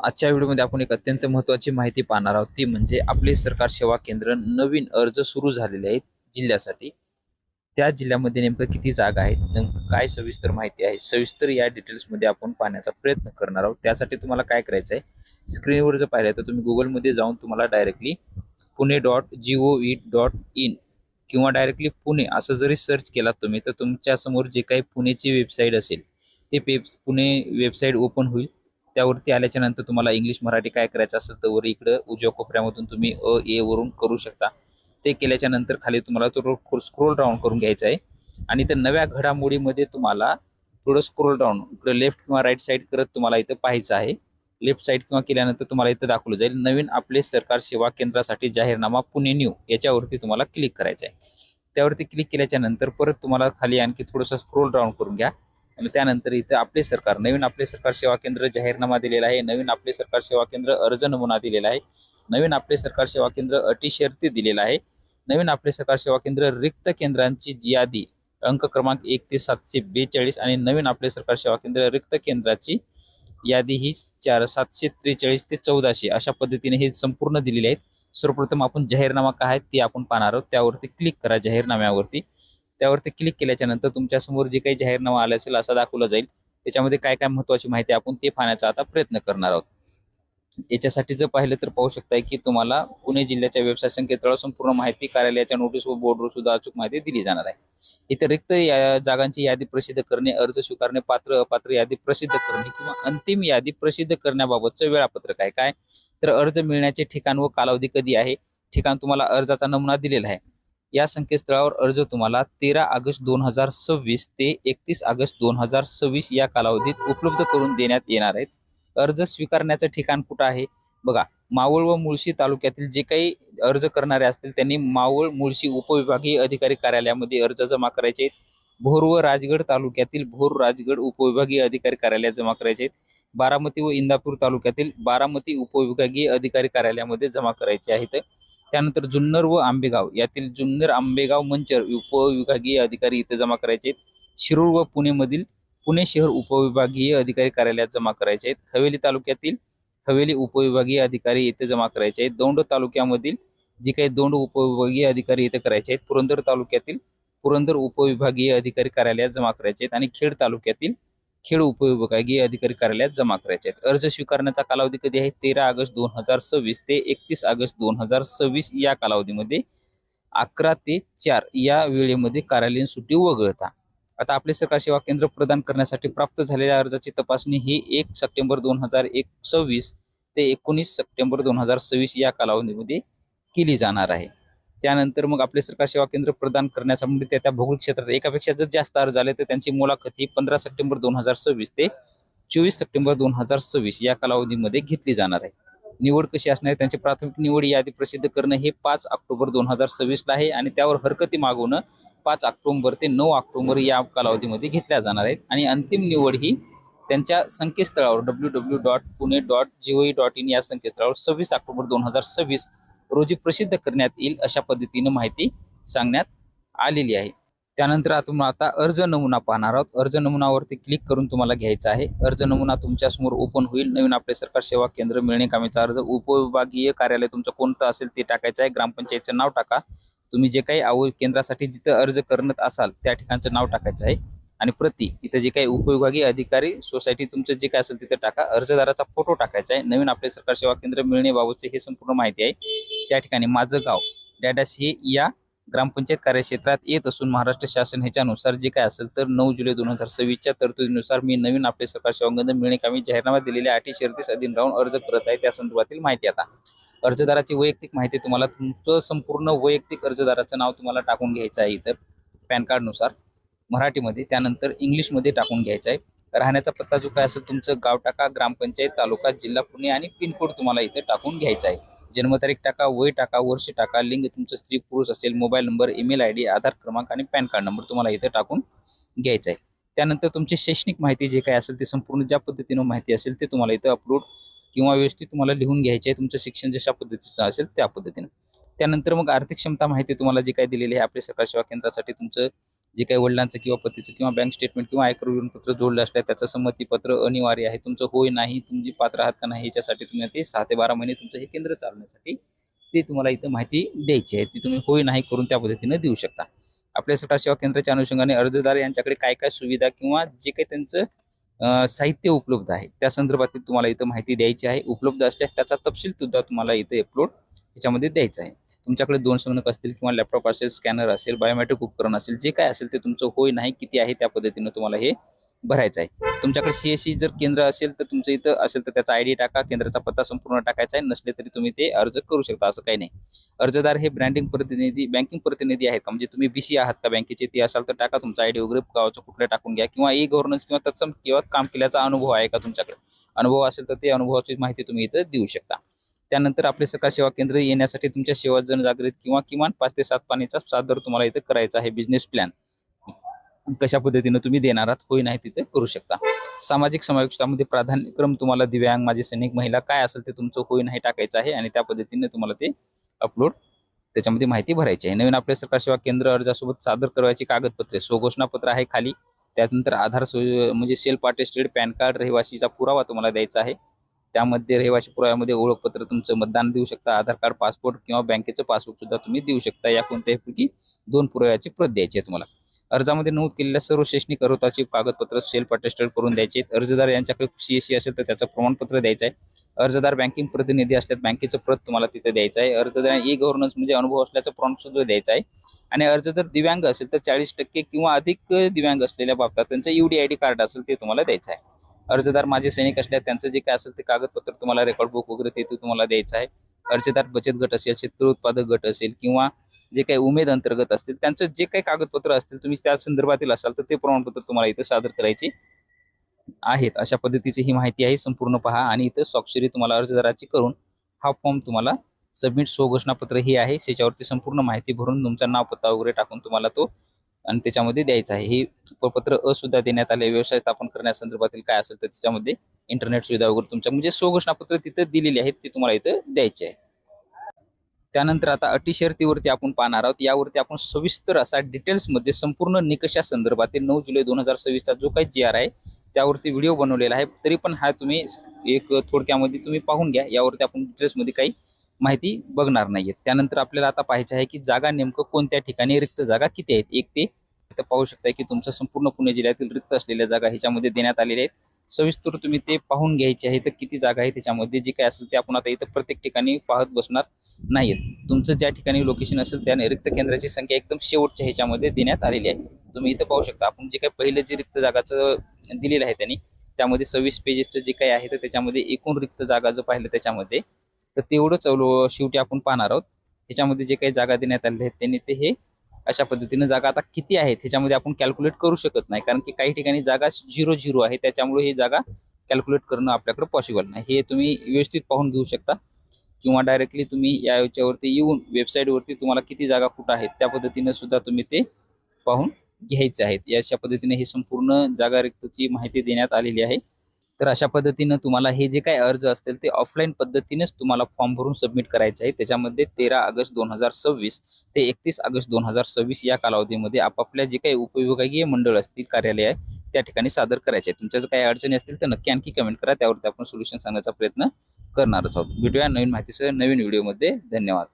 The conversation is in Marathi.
आजच्या व्हिडिओमध्ये आपण एक अत्यंत महत्त्वाची माहिती पाहणार आहोत, ती म्हणजे आपले सरकार सेवा केंद्र नवीन अर्ज सुरू झालेले आहेत जिल्ह्यासाठी. त्या जिल्ह्यामध्ये नेमकं किती जागा आहेत, नेमकं काय सविस्तर माहिती आहे, सविस्तर या डिटेल्समध्ये आपण पाहण्याचा प्रयत्न करणार आहोत. त्यासाठी तुम्हाला काय करायचं आहे, स्क्रीनवर जर पाहिलं तर तुम्ही गुगलमध्ये जाऊन तुम्हाला डायरेक्टली pune.gov.in किंवा डायरेक्टली पुणे असं जरी सर्च केलात तुम्ही, तर तुमच्यासमोर जे काही पुणेची वेबसाईट असेल ते पुणे वेबसाईट ओपन होईल. त्यावरती आल्याच्या नंतर तुम्हाला इंग्लिश मराठी काय करायचं असेल तर वर इकडं उजव्या कोपऱ्यामधून तुम्ही ए वरून करू शकता. ते केल्याच्या नंतर खाली तुम्हाला तो स्क्रोल डाऊन करून घ्यायचा आहे आणि त्या नव्या घडामोडीमध्ये तुम्हाला थोडं स्क्रोल डाऊन इकडे लेफ्ट किंवा राईट साईड करत तुम्हाला इथं पाहायचं आहे. लेफ्ट साईड किंवा केल्यानंतर तुम्हाला इथं दाखवलं जाईल नवीन आपले सरकार सेवा केंद्रासाठी जाहीरनामा पुणे न्यू, याच्यावरती तुम्हाला क्लिक करायचं आहे. त्यावरती क्लिक केल्याच्या नंतर परत तुम्हाला खाली आणखी थोडंसं स्क्रोल डाऊन करून घ्या आणि त्यानंतर इथं आपले सरकार नवीन आपले सरकार सेवा केंद्र जाहीरनामा दिलेला आहे, नवीन आपले सरकार सेवा केंद्र अर्ज नमुना दिलेला आहे, नवीन आपले सरकार सेवा केंद्र अटी शर्ती दिलेला आहे, नवीन आपले सरकार सेवा केंद्र रिक्त केंद्रांची यादी अंक क्रमांक 1 ते 742 आणि नवीन आपले सरकार सेवा केंद्र रिक्त केंद्राची यादी ही 743 ते 1400 अशा पद्धतीने हे संपूर्ण दिलेले आहेत. सर्वप्रथम आपण जाहीरनामा काय आहे ते आपण पाहणार आहोत. त्यावरती क्लिक करा जाहीरनाम्यावरती. त्यावरती क्लिक केल्याच्या नंतर तुमच्या समोर जे काही जाहीरनामा आला असेल असा दाखवला जाईल. त्याच्यामध्ये काय काय महत्त्वाची माहिती आपण ते पाहण्याचा आता प्रयत्न करणार आहोत. याच्यासाठी जर पाहिलं तर पाहू शकताय की तुम्हाला पुणे जिल्ह्याच्या वेबसाईट संकेतस्थळावर संपूर्ण माहिती, कार्यालयाच्या नोटीस व बोर्डवर सुद्धा अचूक माहिती दिली जाणार आहे. इथे रिक्त जागांची यादी प्रसिद्ध करणे, अर्ज स्वीकारणे, पात्र अपात्र यादी प्रसिद्ध करणे किंवा अंतिम यादी प्रसिद्ध करण्याबाबतचं वेळापत्रक आहे. काय तर अर्ज मिळण्याचे ठिकाण व कालावधी कधी आहे, ठिकाण तुम्हाला अर्जाचा नमुना दिलेला आहे. या संकेतस्थळावर अर्ज तुम्हाला 13 ऑगस्ट 2026 ते 31 ऑगस्ट 2026 या कालावधीत उपलब्ध करून देण्यात येणार आहेत. अर्ज स्वीकारण्याचं ठिकाण कुठं आहे बघा, मावळ व मुळशी तालुक्यातील जे काही अर्ज करणारे असतील त्यांनी मावळ मुळशी उपविभागीय अधिकारी कार्यालयामध्ये अर्ज जमा करायचे आहेत. भोर व राजगड तालुक्यातील भोर राजगड उपविभागीय अधिकारी कार्यालयात जमा करायचे आहेत. बारामती व इंदापूर तालुक्यातील बारामती उपविभागीय अधिकारी कार्यालयामध्ये जमा करायचे आहेत. त्यानंतर जुन्नर व आंबेगाव यातील जुन्नर आंबेगाव मंचर उपविभागीय अधिकारी इथे जमा करायचे आहेत. शिरूर व पुणेमधील पुणे शहर उपविभागीय अधिकारी कार्यालयात जमा करायचे आहेत. हवेली तालुक्यातील हवेली उपविभागीय अधिकारी येथे जमा करायचे आहेत. दौंड तालुक्यामधील जे काही दौंड उपविभागीय अधिकारी इथे करायचे आहेत. पुरंदर तालुक्यातील पुरंदर उपविभागीय अधिकारी कार्यालयात जमा करायचे आहेत आणि खेड तालुक्यातील खेड उपविभागीय अधिकारी कार्यालयात जमा करायचे आहेत. अर्ज स्वीकारण्याचा कालावधी कधी आहे, 13 ऑगस्ट 2026 ते 31 ऑगस्ट 2026 या कालावधीमध्ये 11 ते 4 या वेळेमध्ये कार्यालयीन सुट्टी वगळता. आता आपले सरकार सेवा केंद्र प्रदान करण्यासाठी प्राप्त झालेल्या अर्जाची तपासणी ही 1 सप्टेंबर 2026 ते 19 सप्टेंबर 2026 या कालावधीमध्ये केली जाणार आहे. त्यानंतर मग आपले सरकार सेवा केंद्र प्रदान करण्यासाठी त्या भौगोलिक क्षेत्रात एकापेक्षा जर जास्त अर्ज आले तर त्यांची मुलाखत ही 15 सप्टेंबर 2026 ते 24 सप्टेंबर 2026 या कालावधीमध्ये घेतली जाणार आहे. निवड कशी असणार आहे, त्यांची प्राथमिक निवड यादी प्रसिद्ध करणं हे 5 ऑक्टोबर 2026 ला आहे आणि त्यावर हरकती मागवणं 5 ऑक्टोबर ते 9 ऑक्टोबर या कालावधीमध्ये घेतल्या जाणार आहेत आणि अंतिम निवड ही त्यांच्या संकेतस्थळावर www.pune.gov.in या संकेतस्थळावर 26 ऑक्टोबर 2026 रोजी प्रसिद्ध करण्यात येईल अशा पद्धतीने माहिती सांगण्यात आलेली आहे. त्यानंतर आता अर्ज नमुना पाहणार आहोत. अर्ज नमुनावरती क्लिक करून तुम्हाला घ्यायचा आहे. अर्ज नमुना तुमच्या समोर ओपन होईल. नवीन आपले सरकार सेवा केंद्र मिळणे कामीचा अर्ज, उपविभागीय कार्यालय तुमचं कोणतं असेल ते टाकायचं आहे. ग्रामपंचायतचं नाव टाका. तुम्ही जे काही केंद्रासाठी जिथं अर्ज करत असाल त्या ठिकाणचं नाव टाकायचं आहे आणि प्रति इथं जे काही उपविभागीय अधिकारी सोसायटी तुमचं जे काय असेल तिथं टाका. अर्जदाराचा फोटो टाकायचा आहे. नवीन आपले सरकार सेवा केंद्र मिळण्याबाबतचे हे संपूर्ण माहिती आहे. त्या ठिकाणी माझं गाव डॅडॅस हे या ग्रामपंचायत कार्यक्षेत्रात येत असून महाराष्ट्र शासन ह्याच्यानुसार जे काय असेल तर 9 जुलै 2026 तरतुदीनुसार मी नवीन आपले सरकार सेवा केंद्र मिळणे कामी जाहीरनामा दिलेल्या अटी शर्तीस अधीन राहून अर्ज करत आहे. त्या संदर्भातील माहिती आता अर्जदाराची वैयक्तिक माहिती तुम्हाला तुमचं संपूर्ण वैयक्तिक अर्जदाराचं नाव तुम्हाला टाकून घ्यायचं आहे इथं पॅन कार्डनुसार मराठीमध्ये. त्यानंतर इंग्लिशमध्ये टाकून घ्यायचं आहे. राहण्याचा पत्ता जो काय असेल तुमचं गाव टाका, ग्रामपंचायत, तालुका, जिल्हा पुणे आणि पिनकोड तुम्हाला इथं टाकून घ्यायचा आहे. जन्मतारीख टाका, वय टाका, वर्ष टाका, लिंग तुमचं स्त्री पुरुष असेल, मोबाईल नंबर, ईमेल आयडी, आधार क्रमांक आणि पॅन कार्ड नंबर तुम्हाला इथे टाकून घ्यायचा आहे. त्यानंतर तुमची शैक्षणिक माहिती जे काय असेल ते संपूर्ण ज्या पद्धतीनं माहिती असेल ते तुम्हाला इथे अपलोड किंवा व्यवस्थित तुम्हाला लिहून घ्यायचे आहे. तुमचं शिक्षण जशा पद्धतीचं असेल त्या पद्धतीनं. त्यानंतर मग आर्थिक क्षमता माहिती तुम्हाला जी काय दिलेली आहे आपल्या सरकार सेवा केंद्रासाठी तुमचं जे काही वडिलांचं किंवा पतीचं किंवा बँक स्टेटमेंट किंवा आयकर विवरणपत्र जोडलं असलं त्याचं संमतीपत्र अनिवार्य आहे. तुमचं होय नाही, तुम्ही पात्र आहात का नाही याच्यासाठी तुम्ही ते 6 ते 12 महिने तुमचं हे केंद्र चालवण्यासाठी ते तुम्हाला इथं माहिती द्यायची आहे. ती तुम्ही होय नाही करून त्या पद्धतीने देऊ शकता. आपल्या सरकार सेवा केंद्राच्या अनुषंगाने अर्जदार यांच्याकडे काय काय सुविधा किंवा जे काही त्यांचं साहित्य उपलब्ध आहे त्या संदर्भातील तुम्हाला इथं माहिती द्यायची आहे. उपलब्ध असल्यास त्याचा तपशील सुद्धा तुम्हाला इथे अपलोड याच्यामध्ये द्यायचा आहे. तुमच्याकडे 2 संगणक असतील किंवा लॅपटॉप असेल, स्कॅनर असेल, बायोमेट्रिक उपकरण असेल, जे काय असेल ते तुमचं होय नाही किती आहे त्या पद्धतीनं तुम्हाला हे भरायचं आहे. तुमच्याकडे सीएससी जर केंद्र असेल तर तुमचं इथं असेल तर त्याचा आयडी टाका, केंद्राचा पत्ता संपूर्ण टाकायचा आहे. नसले तरी तुम्ही ते अर्ज करू शकता, असं काही नाही. अर्जदार हे ब्रँडिंग प्रतिनिधी, बँकिंग प्रतिनिधी आहेत का, म्हणजे तुम्ही बीसी आहात का बँकेचे, ते असाल तर टाका तुमचा आयडी वगैरे गावाचं कुठलं टाकून घ्या, किंवा ई गव्हर्नन्स किंवा तत्सम किंवा काम केल्याचा अनुभव आहे का तुमच्याकडे. अनुभव असेल तर ते अनुभवाची माहिती तुम्ही इथं देऊ शकता. त्यानंतर आपले सरकार सेवा केंद्र येण्यासाठी तुमच्या सेवा जनजागृत किंवा किमान 5 ते 7 पाण्याचा सादर तुम्हाला इथं करायचा आहे. बिझनेस प्लॅन कशा पद्धतीने तुम्ही देणार आहात होय नाही तिथे करू शकता. सामाजिक समावेशामध्ये प्राधान्यक्रम तुम्हाला दिव्यांग, माझे सैनिक, महिला काय असेल ते तुमचं होय नाही टाकायचं आहे आणि त्या पद्धतीने तुम्हाला ते अपलोड त्याच्यामध्ये माहिती भरायची आहे. नवीन आपल्या सरकार सेवा केंद्र अर्जासोबत सादर करायची कागदपत्रे, स्वघोषणापत्र आहे खाली, त्यानंतर आधार म्हणजे सेल्फ अटेस्टेड पॅन कार्ड, रहिवासीचा पुरावा तुम्हाला द्यायचा आहे. त्यामध्ये रहिवासी पुराव्यामध्ये ओळखपत्र, तुमचं मतदान देऊ शकता, आधार कार्ड, पासपोर्ट किंवा बँकेचं पासबुक सुद्धा तुम्ही देऊ शकता. या कोणत्याही 2 पुराव्याची प्रत द्यायची आहे तुम्हाला. अर्जामध्ये नमूद केलेल्या सर्व शैक्षणिक अर्हताची कागदपत्र सेल्फ अटेस्टेड करून द्यायचे. अर्जदार यांच्याकडे सीएससी असेल तर त्याचं प्रमाणपत्र द्यायचं आहे. अर्जदार बँकिंग प्रतिनिधी असल्यास बँकेचं प्रत तुम्हाला तिथे द्यायचं आहे. अर्जदार ई गव्हर्नन्स म्हणजे अनुभव असल्याचं प्रमाणपत्र द्यायचं आहे. आणि अर्ज जर दिव्यांग असेल तर 40% किंवा अधिक दिव्यांग असलेल्या बाबतीत त्यांचं UDID कार्ड असेल ते तुम्हाला द्यायचं आहे. अर्जदार माझे सैनिक असल्यास त्यांचं जे काय असेल ते कागदपत्र तुम्हाला रेकॉर्ड बुक वगैरे ते तुम्हाला द्यायचं आहे. अर्जदार बचत गट असेल, शेतकरी उत्पादक गट असेल किंवा जे काही उमेद अंतर्गत असतील त्यांचं जे काही कागदपत्र असतील तुम्ही त्या संदर्भातील असाल तर ते प्रमाणपत्र तुम्हाला इथं सादर करायचे आहेत. अशा पद्धतीची ही माहिती आहे, संपूर्ण पहा. आणि इथं स्वाक्षरी तुम्हाला अर्जदाराची करून हा फॉर्म तुम्हाला सबमिट स्वघोषणापत्र हे आहे, त्याच्यावरती संपूर्ण माहिती भरून तुमचा नाव, पत्ता वगैरे टाकून तुम्हाला तो आणि त्याच्यामध्ये द्यायचं आहे. हे पत्र सुद्धा देण्यात आले. व्यवसाय स्थापन करण्यासंदर्भातील काय असेल तर त्याच्यामध्ये इंटरनेट सुविधा वगैरे तुमच्या म्हणजे स्वघोषणापत्र तिथं दिलेली आहेत ते तुम्हाला इथं द्यायचे आहे. त्यानंतर आता अटी शर्तीवरती आपण पाहणार आहोत. यावरती आपण सविस्तर असा डिटेल्समध्ये संपूर्ण निकषा संदर्भातील 9 जुलै 2026 चा जो काही GR आहे त्यावरती व्हिडिओ बनवलेला आहे. तरी पण हा तुम्ही एक थोडक्यामध्ये तुम्ही पाहून घ्या. यावरती आपण डिटेल्समध्ये काही माहिती बघणार नाहीये. त्यानंतर आपल्याला आता पाहायचं आहे की जागा नेमकं कोणत्या ठिकाणी, रिक्त जागा किती आहेत. एक ते इथं पाहू शकता की तुमचं संपूर्ण पुणे जिल्ह्यातील रिक्त असलेल्या जागा ह्याच्यामध्ये देण्यात आलेल्या आहेत. सविस्तर तुम्ही ते पाहून घ्यायचे आहे. तर किती जागा आहे त्याच्यामध्ये जे काय असेल ते आपण आता इथं प्रत्येक ठिकाणी पाहत बसणार नाहीत. तुमचं ज्या ठिकाणी लोकेशन असेल त्या रिक्त केंद्राची संख्या एकदम शेवटच्या ह्याच्यामध्ये देण्यात आलेली आहे. तुम्ही इथं पाहू शकता. आपण जे काही पहिलं जे रिक्त जागाचं दिलेलं आहे त्यांनी त्यामध्ये 26 पेजेसचं जे काही आहे तर त्याच्यामध्ये एकूण रिक्त जागा जर पाहिलं त्याच्यामध्ये तर तेवढंच शेवटी आपण पाहणार आहोत. ह्याच्यामध्ये जे काही जागा देण्यात आलेल्या आहेत त्यांनी ते हे अशा पद्धतीने जागा आता किती आहेत ह्याच्यामध्ये आपण कॅल्क्युलेट करू शकत नाही, कारण की काही ठिकाणी जागा 0-0 आहे. त्याच्यामुळे ही जागा कॅल्क्युलेट करणं आपल्याकडे पॉसिबल नाही. हे तुम्ही व्यवस्थित पाहून घेऊ शकता किंवा डायरेक्टली तुम्ही याच्यावरती येऊन वेबसाईटवरती तुम्हाला किती जागा कुठं आहेत त्या पद्धतीने सुद्धा तुम्ही ते पाहून घ्यायचे आहेत. अशा पद्धतीने ही संपूर्ण जागा रिक्तची माहिती देण्यात आलेली आहे. तर अशा पद्धतीनं तुम्हाला हे जे काही अर्ज असतील ते ऑफलाईन पद्धतीनेच तुम्हाला फॉर्म भरून सबमिट करायचे आहे. त्याच्यामध्ये 13 ऑगस्ट 2026 ते 31 ऑगस्ट 2026 या कालावधीमध्ये आपापल्या जे काही उपविभागीय मंडळ असतील, कार्यालय आहे त्या ठिकाणी सादर करायचे आहे. तुमच्या जर काही अडचणी असतील तर नक्की आणखी कमेंट करा, त्यावरती आपण सोल्युशन सांगण्याचा प्रयत्न करणारच आहोत. भेटूया नवीन माहितीसह नवीन व्हिडिओमध्ये. धन्यवाद.